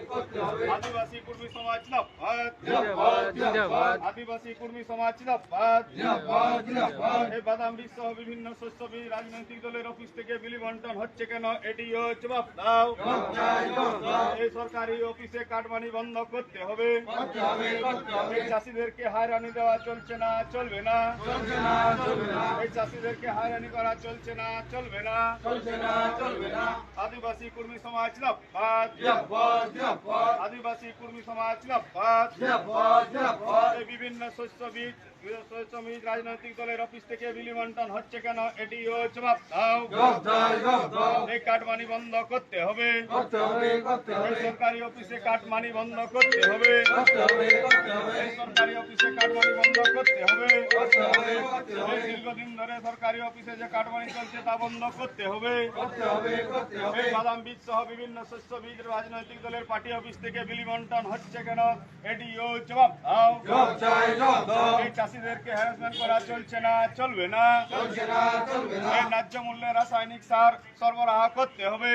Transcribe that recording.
আদিবাসী কর্মী সমাজ জিন্দাবাদ, আদিবাসী কর্মী সমাজ জিন্দাবাদ। এই বাদাম বীজ সহ বিভিন্ন শস্য বীজ রাজনৈতিক দলের অফিস থেকে বিলি বন্টন হচ্ছে কেন? এটিও জবাব দাও। এই সরকারি অফিসে কাটমানি বন্ধ করতে হবে। এই চাষিদেরকে হয়রানি দেওয়া চলছে না, চলবে না। এই চাষিদেরকে হয়রানি করা চলছে না, চলবে না। আদিবাসী কর্মী সমাজ জিন্দাবাদ, আদিবাসী কর্মী সমাজ জিন্দাবাদ। এই বিভিন্ন শস্য বীজ রাজনৈতিক দলের অফিস থেকে বিলি বন্টন হচ্ছে কেন? এটিও জবাব দাও। এই কাটমানি বন্ধ করতে হবে। এই সরকারি অফিসে কাটমানি বন্ধ করতে হবে। এই সরকারি অফিসে কাটমানি বন্ধ করতে হবে। এই দীর্ঘদিন ধরে সরকারি অফিসে যে কাটমানি চলছে তা বন্ধ করতে হবে। এই বাদাম বীজ সহ বিভিন্ন শস্য বীজ রাজনৈতিক দলের পার্টি অফিস থেকে বিলি বন্টন হচ্ছে কেন? এটিও জবাব দাও। এই চাষিদেরকে হ্যারাসমেন্ট করা চলছে না, চলবে না। এই ন্যায্য মূল্যে রাসায়নিক সার সরবরাহ করতে হবে।